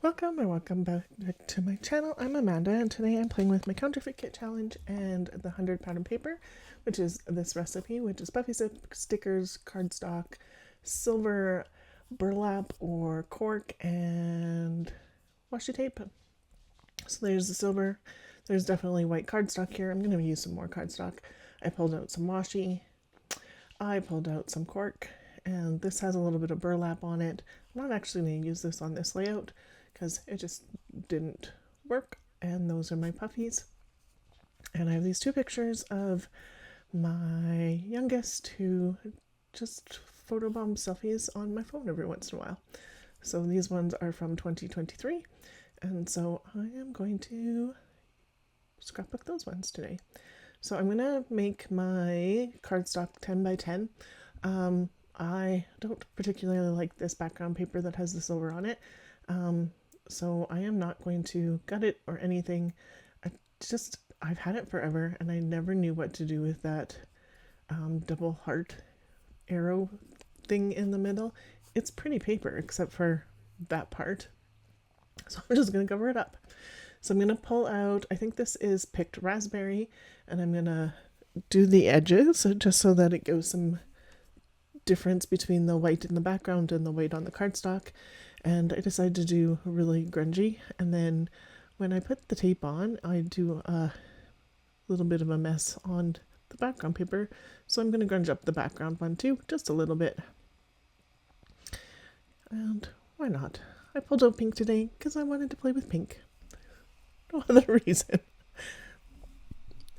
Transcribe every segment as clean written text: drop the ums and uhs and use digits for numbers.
Welcome or welcome back to my channel. I'm Amanda and today I'm playing with my counterfeit kit challenge and the 100 pattern paper, which is this recipe, which is puffy stickers, cardstock, silver burlap or cork, and washi tape. So there's the silver. There's definitely white cardstock here. I'm going to use some more cardstock. I pulled out some washi. I pulled out some cork, and this has a little bit of burlap on it. I'm not actually going to use this on this layout because it just didn't work. And those are my puffies. And I have these two pictures of my youngest who just photobomb selfies on my phone every once in a while. So these ones are from 2023. And so I am going to scrapbook those ones today. So I'm going to make my cardstock 10 by 10. I don't particularly like this background paper that has the silver on it. So I am not going to gut it or anything. I've had it forever and I never knew what to do with that double heart arrow thing in the middle. It's pretty paper except for that part. So I'm just going to cover it up. So I'm going to pull out, I think this is picked raspberry, and I'm going to do the edges just so that it gives some difference between the white in the background and the white on the cardstock. And I decided to do really grungy, and then when I put the tape on, I do a little bit of a mess on the background paper. So I'm going to grunge up the background one too, just a little bit. And why not? I pulled out pink today because I wanted to play with pink. No other reason.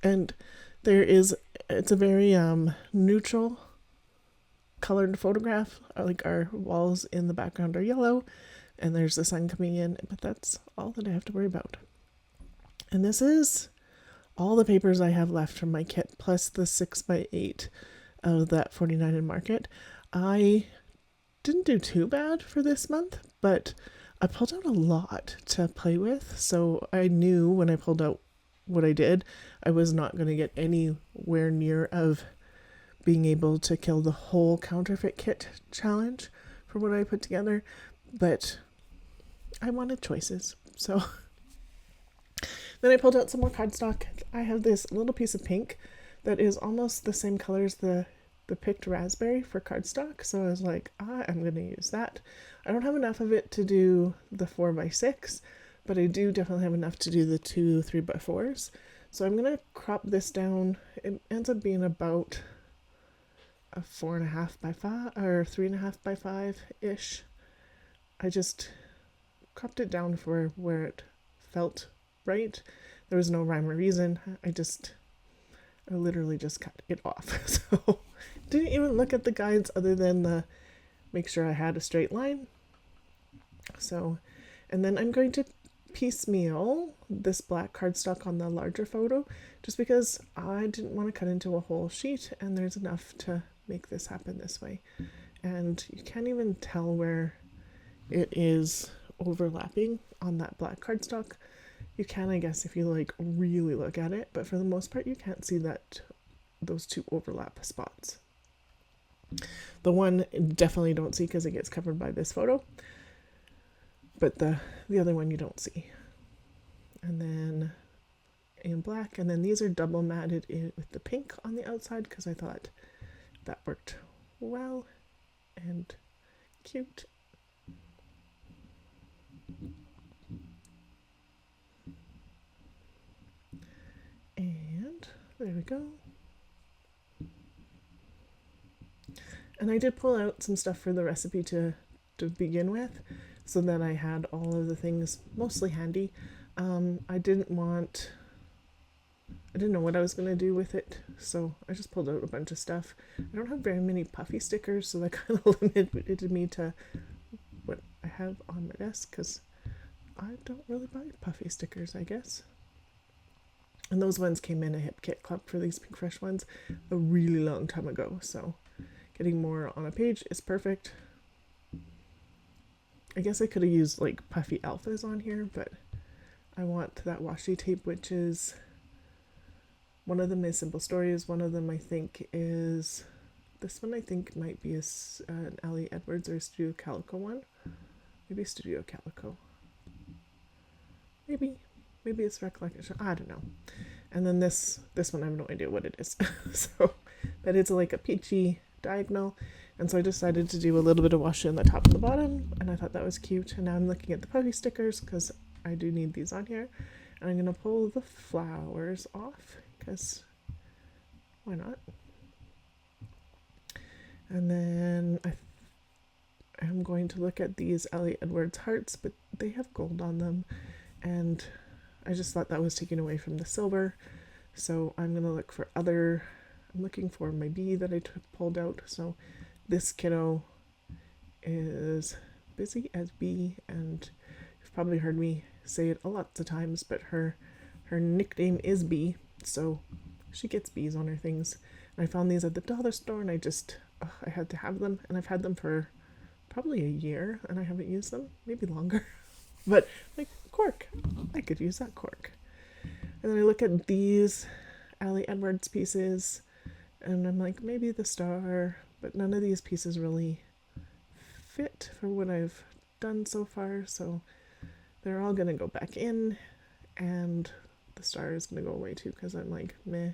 And it's a very neutral colored photograph. Like our walls in the background are yellow and there's the sun coming in, but that's all that I have to worry about. And this is all the papers I have left from my kit, plus the 6x8 of that 49 in Market. I didn't do too bad for this month, but I pulled out a lot to play with, so I knew when I pulled out what I did, I was not going to get anywhere near of being able to kill the whole counterfeit kit challenge for what I put together, but I wanted choices. So then I pulled out some more cardstock. I have this little piece of pink that is almost the same color as the picked raspberry for cardstock, so I was like, I'm going to use that. I don't have enough of it to do the 4x6, but I do definitely have enough to do the 2 3x4s. So I'm going to crop this down. It ends up being about a 4.5 by 5 or 3.5 by 5 ish. I just cropped it down for where it felt right. There was no rhyme or reason. I literally just cut it off. So didn't even look at the guides other than make sure I had a straight line. So, and then I'm going to piecemeal this black cardstock on the larger photo just because I didn't want to cut into a whole sheet, and there's enough to make this happen this way. And you can't even tell where it is overlapping on that black cardstock. You can, I guess, if you like really look at it, but for the most part you can't see those two overlap spots. The one definitely don't see because it gets covered by this photo, but the other one you don't see. And then in black, and then these are double matted with the pink on the outside because I thought that worked well and cute. And there we go. And I did pull out some stuff for the recipe to begin with, so that I had all of the things mostly handy. I didn't know what I was going to do with it, so I just pulled out a bunch of stuff. I don't have very many puffy stickers, so that kind of limited me to what I have on my desk, because I don't really buy puffy stickers, I guess. And those ones came in a Hip Kit Club for these Pink Fresh ones a really long time ago, so getting more on a page is perfect. I guess I could have used like puffy alphas on here, but I want that washi tape, which is one of them is Simple Stories. One of them I think is this one. I think might be an Ellie Edwards or Studio Calico one. Maybe Studio Calico. maybe it's recollection. I don't know. And then this one, I have no idea what it is. So, but it's like a peachy diagonal. And so I decided to do a little bit of washi on the top and the bottom, and I thought that was cute. And now I'm looking at the puffy stickers because I do need these on here. And I'm going to pull the flowers off because why not? And then I'm going to look at these Ellie Edwards hearts, but they have gold on them. And I just thought that was taken away from the silver. So I'm going to look for I'm looking for my bee that I pulled out. So this kiddo is busy as bee, and you've probably heard me say it lots of times, but her nickname is Bee, so she gets bees on her things. And I found these at the dollar store, and I had to have them, and I've had them for probably a year, and I haven't used them, maybe longer. But like cork, I could use that cork. And then I look at these Ellie Edwards pieces, and I'm like, maybe the star, but none of these pieces really fit for what I've done so far, so they're all gonna go back in, and the star is gonna go away too because I'm like, meh.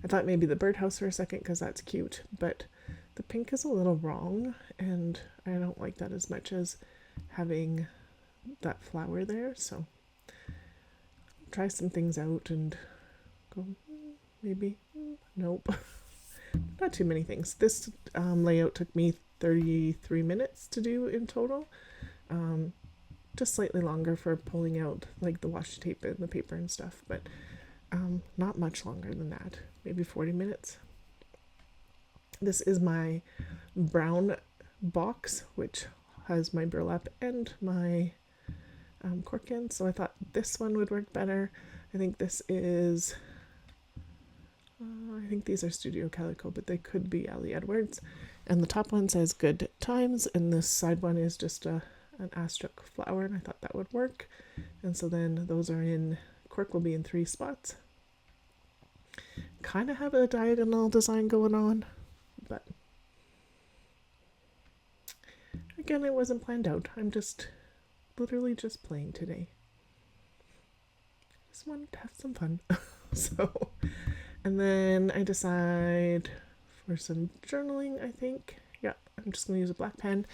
I thought maybe the birdhouse for a second because that's cute, but the pink is a little wrong, and I don't like that as much as having that flower there, so try some things out and go, maybe, nope. Not too many things. This layout took me 33 minutes to do in total. Just slightly longer for pulling out like the washi tape and the paper and stuff, but not much longer than that. Maybe 40 minutes. This is my brown box, which has my burlap and my cork in, so I thought this one would work better. I think this is I think these are Studio Calico, but they could be Ellie Edwards. And the top one says Good Times, and this side one is just an asterisk flower, and I thought that would work. And so then those are in, cork will be in 3 spots. Kind of have a diagonal design going on, but again, it wasn't planned out. I'm literally just playing today. Just wanted to have some fun. So, and then I decide for some journaling, I think. Yeah, I'm just going to use a black pen.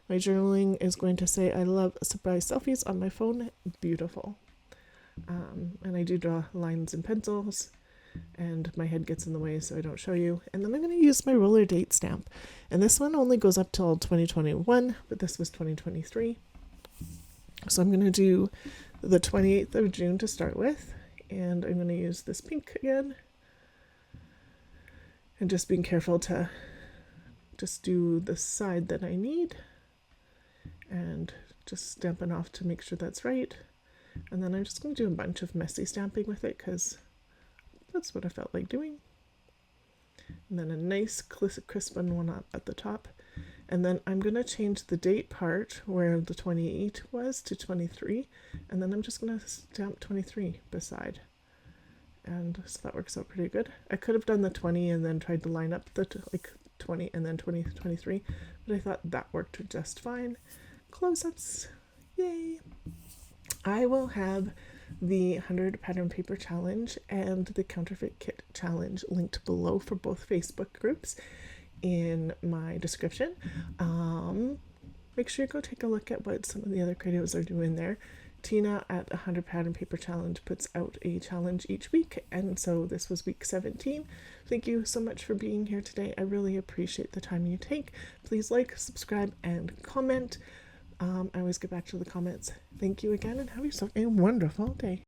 My journaling is going to say, I love surprise selfies on my phone. Beautiful. And I do draw lines and pencils, and my head gets in the way so I don't show you. And then I'm going to use my roller date stamp. And this one only goes up till 2021, but this was 2023. So I'm going to do the 28th of June to start with. And I'm going to use this pink again. And just being careful to just do the side that I need. And just stamping off to make sure that's right. And then I'm just going to do a bunch of messy stamping with it because that's what I felt like doing. And then a nice crisp one up at the top. And then I'm going to change the date part where the 28 was to 23. And then I'm just going to stamp 23 beside. And so that works out pretty good. I could have done the 20 and then tried to line up the 20 and then 20, 23. But I thought that worked just fine. Close-ups. Yay! I will have the 100 pattern paper challenge and the counterfeit kit challenge linked below for both Facebook groups in my description. Make sure you go take a look at what some of the other creatives are doing there. Tina at 100 pattern paper challenge puts out a challenge each week, and so this was week 17. Thank you so much for being here today. I really appreciate the time you take. Please like, subscribe, and comment. I always get back to the comments. Thank you again, and have yourself a wonderful day.